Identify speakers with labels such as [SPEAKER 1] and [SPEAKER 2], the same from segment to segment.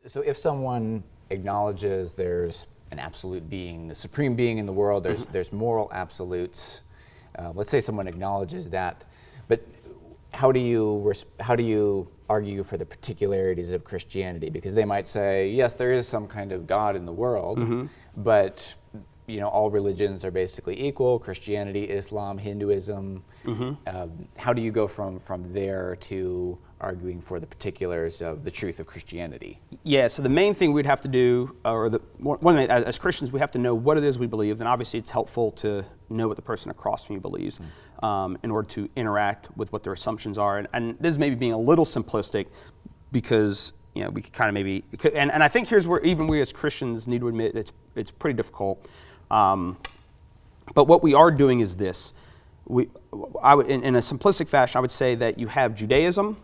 [SPEAKER 1] So if someone acknowledges there's an absolute being, the supreme being in the world, there's moral absolutes. Let's say someone acknowledges that, but how do you argue for the particularities of Christianity? Because they might say, yes, there is some kind of God in the world, but all religions are basically equal: Christianity, Islam, Hinduism. How do you go from there to arguing for the particulars of the truth of Christianity?
[SPEAKER 2] Yeah, so the main thing we'd have to do, as Christians, we have to know what it is we believe. And obviously it's helpful to know what the person across from you believes in order to interact with what their assumptions are. And this is maybe being a little simplistic, because we could kind of and I think here's where even we as Christians need to admit it's pretty difficult. But what we are doing is this. I would, in a simplistic fashion, I would say that you have Judaism,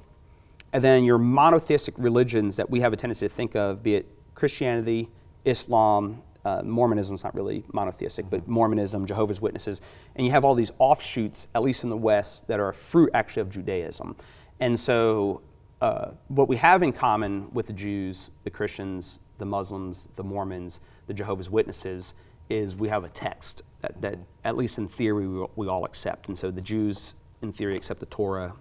[SPEAKER 2] and then your monotheistic religions that we have a tendency to think of, be it Christianity, Islam, Mormonism is not really monotheistic, but Mormonism, Jehovah's Witnesses, and you have all these offshoots, at least in the West, that are a fruit actually of Judaism. And so what we have in common with the Jews, the Christians, the Muslims, the Mormons, the Jehovah's Witnesses, is we have a text that at least in theory, we all accept. And so the Jews, in theory, accept the Torah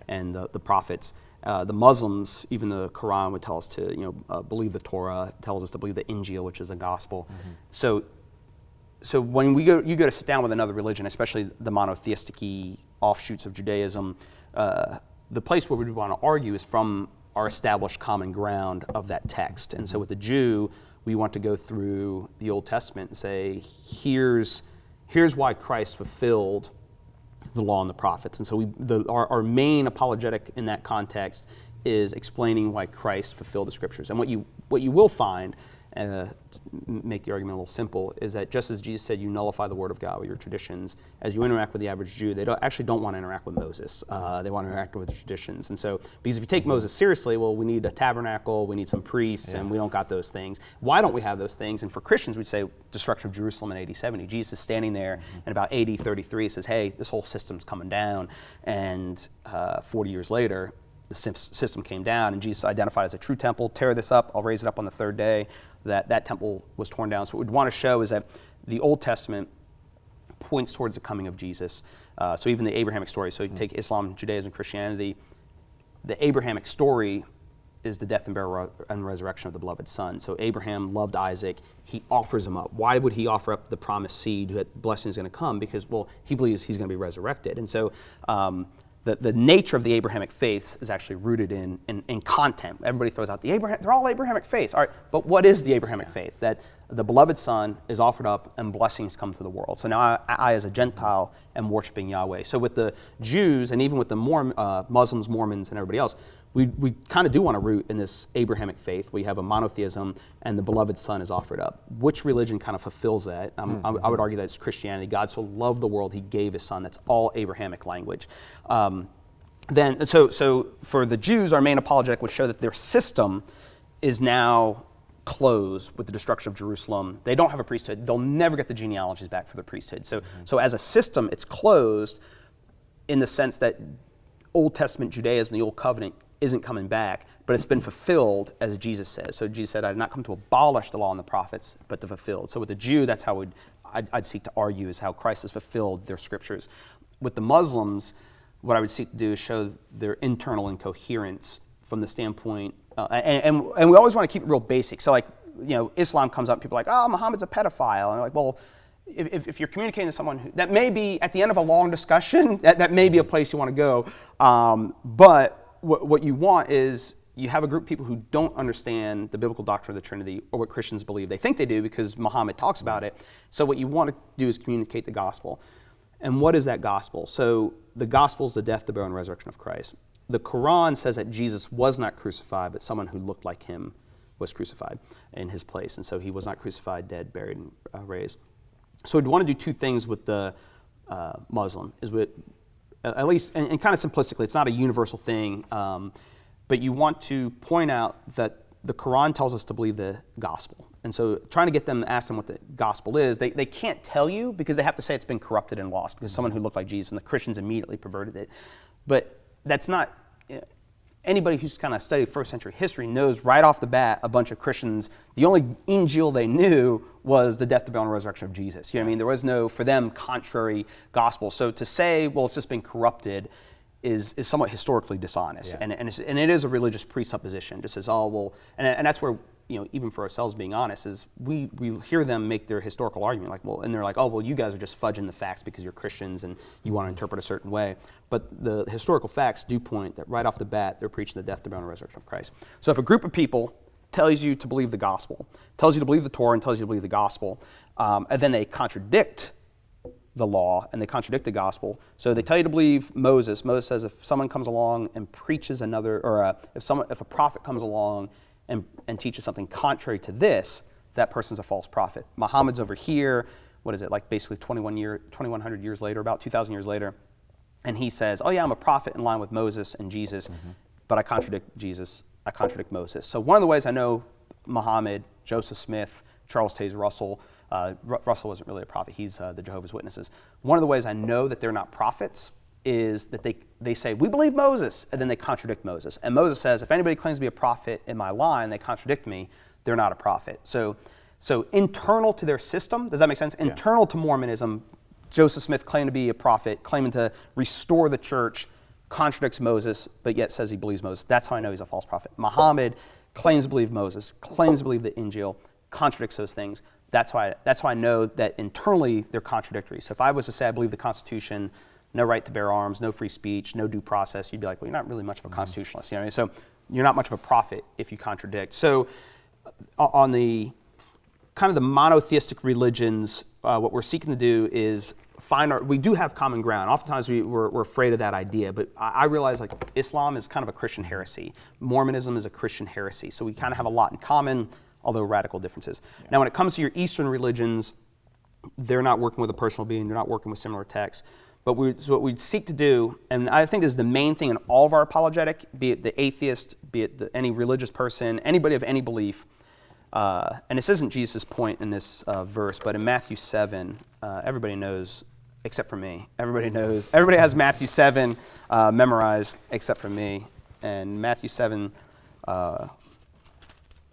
[SPEAKER 2] and the prophets. The Muslims, even the Quran would tell us to believe the Torah, tells us to believe the Injil, which is the gospel. So when you go to sit down with another religion, especially the monotheistic offshoots of Judaism, the place where we want to argue is from our established common ground of that text. And so with the Jew, we want to go through the Old Testament and say, here's why Christ fulfilled the law and the prophets. And so our main apologetic in that context is explaining why Christ fulfilled the scriptures. And what you will find, to make the argument a little simple, is that just as Jesus said, you nullify the word of God with your traditions, as you interact with the average Jew, they don't want to interact with Moses. They want to interact with the traditions. And so, because if you take Moses seriously, well, we need a tabernacle, we need some priests, and we don't got those things. Why don't we have those things? And for Christians, we'd say destruction of Jerusalem in AD 70. Jesus is standing there, and about AD 33 says, hey, this whole system's coming down. And 40 years later, the system came down, and Jesus identified as a true temple. Tear this up, I'll raise it up on the third day. That temple was torn down. So what we'd want to show is that the Old Testament points towards the coming of Jesus. So even the Abrahamic story, so you take Islam, Judaism, Christianity, the Abrahamic story is the death and burial and resurrection of the beloved son. So Abraham loved Isaac. He offers him up. Why would he offer up the promised seed who had blessing is going to come? Because, well, he believes he's going to be resurrected. And so the nature of the Abrahamic faiths is actually rooted in content. Everybody throws out they're all Abrahamic faiths. All right, but what is the Abrahamic faith? That the beloved son is offered up and blessings come to the world. So now I as a Gentile am worshiping Yahweh. So with the Jews and even with the Muslims, Mormons, and everybody else, we kind of do want to root in this Abrahamic faith. We have a monotheism, and the beloved son is offered up. Which religion kind of fulfills that? I would argue that it's Christianity. God so loved the world, he gave his son. That's all Abrahamic language. So for the Jews, our main apologetic would show that their system is now closed with the destruction of Jerusalem. They don't have a priesthood. They'll never get the genealogies back for the priesthood. So as a system, it's closed in the sense that Old Testament Judaism, the Old Covenant, isn't coming back, but it's been fulfilled, as Jesus says. So Jesus said, I did not come to abolish the law and the prophets, but to fulfill it. So with the Jew, that's how I'd seek to argue, is how Christ has fulfilled their scriptures. With the Muslims, what I would seek to do is show their internal incoherence from the standpoint, and we always want to keep it real basic. So Islam comes up, people are like, oh, Muhammad's a pedophile. And they're like, well, if you're communicating to someone that may be at the end of a long discussion, that may be a place you want to go. But what you want is you have a group of people who don't understand the biblical doctrine of the Trinity or what Christians believe. They think they do because Muhammad talks about it. So what you want to do is communicate the gospel. And what is that gospel? So the gospel is the death, the burial, and resurrection of Christ. The Quran says that Jesus was not crucified, but someone who looked like him was crucified in his place. And so he was not crucified, dead, buried, and raised. So we'd want to do two things with the Muslim, is with, at least, and kind of simplistically, it's not a universal thing, but you want to point out that the Quran tells us to believe the gospel. And so trying to get them to ask them what the gospel is, they can't tell you because they have to say it's been corrupted and lost because someone who looked like Jesus, and the Christians immediately perverted it. But that's not, anybody who's kind of studied first century history knows right off the bat a bunch of Christians, the only Injil they knew was the death, the burial, and resurrection of Jesus. You know what I mean? There was no, for them, contrary gospel. So to say, well, it's just been corrupted is somewhat historically dishonest.
[SPEAKER 1] Yeah.
[SPEAKER 2] And it is a religious presupposition. Just as, oh, well, and that's where, you know, even for ourselves being honest, is we hear them make their historical argument, like, well, and they're like, oh, well, you guys are just fudging the facts because you're Christians and you want to interpret a certain way. But the historical facts do point that right off the bat, they're preaching the death, the burial, and resurrection of Christ. So if a group of people tells you to believe the gospel, tells you to believe the Torah, and tells you to believe the gospel, and then they contradict the law and they contradict the gospel. So they tell you to believe Moses. Moses says if someone comes along and preaches another, or if a prophet comes along and teaches something contrary to this, that person's a false prophet. Muhammad's over here, what is it, like basically 2,100 years later, about 2,000 years later, and he says, oh yeah, I'm a prophet in line with Moses and Jesus, but I contradict Jesus, I contradict Moses. So one of the ways I know Muhammad, Joseph Smith, Charles Taze Russell, Russell wasn't really a prophet, he's the Jehovah's Witnesses. One of the ways I know that they're not prophets is that they say, we believe Moses, and then they contradict Moses. And Moses says, if anybody claims to be a prophet in my line, they contradict me, they're not a prophet. So internal to their system, does that make sense? Yeah. Internal to Mormonism, Joseph Smith claimed to be a prophet, claiming to restore the church, contradicts Moses, but yet says he believes Moses. That's how I know he's a false prophet. Muhammad claims to believe Moses, claims to believe the Injil, contradicts those things. That's why I know that internally they're contradictory. So if I was to say I believe the Constitution, no right to bear arms, no free speech, no due process, you'd be like, well, you're not really much of a constitutionalist. You know what I mean? So you're not much of a prophet if you contradict. So on the kind of the monotheistic religions, what we're seeking to do is we do have common ground. Oftentimes we're afraid of that idea, but I realize like Islam is kind of a Christian heresy. Mormonism is a Christian heresy. So we kind of have a lot in common, although radical differences. Yeah. Now when it comes to your Eastern religions, they're not working with a personal being, they're not working with similar texts. But what we seek to do, and I think this is the main thing in all of our apologetic, be it the atheist, be it any religious person, anybody of any belief, and this isn't Jesus' point in this verse, but in Matthew 7, everybody knows, except for me. Everybody has Matthew 7 memorized, except for me. And Matthew 7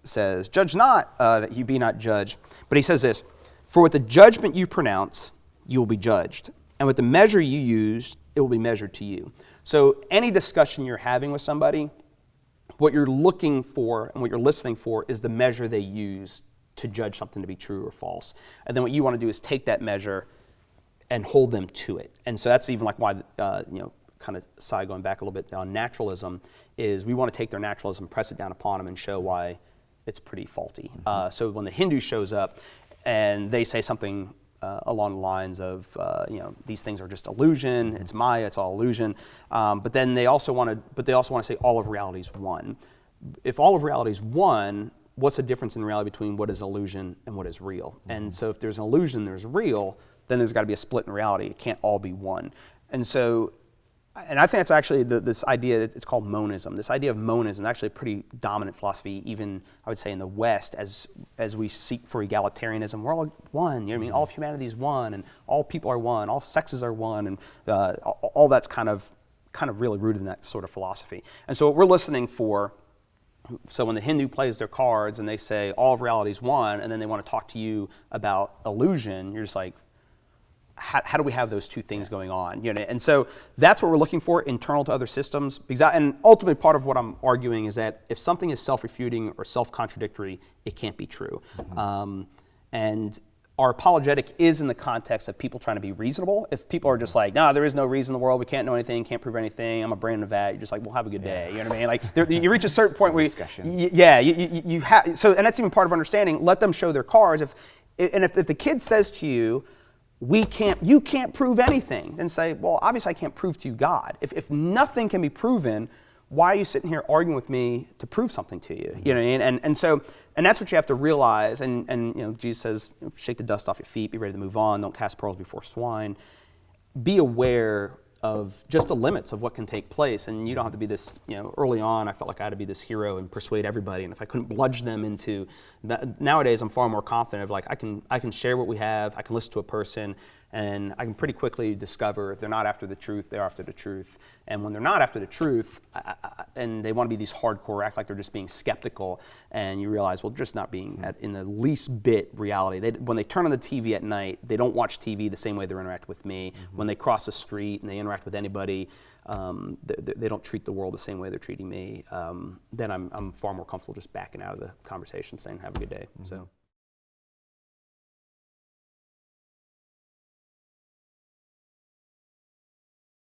[SPEAKER 2] says, judge not, that you be not judged. But he says this, for with the judgment you pronounce, you will be judged. And with the measure you use, it will be measured to you. So any discussion you're having with somebody, what you're looking for and what you're listening for is the measure they use to judge something to be true or false. And then what you want to do is take that measure and hold them to it. And so that's even like why, kind of side going back a little bit on naturalism, is we want to take their naturalism, press it down upon them, and show why it's pretty faulty. So when the Hindu shows up and they say something along the lines of, these things are just illusion. It's Maya. It's all illusion. But then they also want to say all of reality is one. If all of reality is one, what's the difference in reality between what is illusion and what is real? And so if there's an illusion, there's real, then there's got to be a split in reality. It can't all be one. And I think that's actually this idea, it's called monism. This idea of monism is actually a pretty dominant philosophy, even, I would say, in the West, as we seek for egalitarianism. We're all one, you know what I mean? All of humanity is one, and all people are one, all sexes are one, and all that's kind of really rooted in that sort of philosophy. And so what we're listening for, so when the Hindu plays their cards and they say all of reality is one, and then they want to talk to you about illusion, you're just like, how do we have those two things going on? And so that's what we're looking for internal to other systems. And ultimately, part of what I'm arguing is that if something is self-refuting or self-contradictory, it can't be true. And our apologetic is in the context of people trying to be reasonable. If people are just like, nah, there is no reason in the world, we can't know anything, can't prove anything, I'm a brain in a vat, you're just like, well, have a good day. You know what I mean? Like, you reach a certain point where you have. So, and that's even part of understanding. Let them show their cards. If the kid says to you, you can't prove anything, then say, well, obviously I can't prove to you God. If nothing can be proven, why are you sitting here arguing with me to prove something to you? You know what I mean? And that's what you have to realize. And Jesus says, shake the dust off your feet, be ready to move on, don't cast pearls before swine. Be aware of just the limits of what can take place. And you don't have to be this, early on, I felt like I had to be this hero and persuade everybody. And if I couldn't bludge them into that, nowadays I'm far more confident of like, I can share what we have, I can listen to a person, And I can pretty quickly discover if they're not after the truth, they're after the truth. And when they're not after the truth, and they want to be these hardcore, act like they're just being skeptical, and you realize, well, just not being in the least bit reality. When they turn on the TV at night, they don't watch TV the same way they interact with me. When they cross the street and they interact with anybody, they don't treat the world the same way they're treating me. Then I'm far more comfortable just backing out of the conversation, saying, have a good day. So.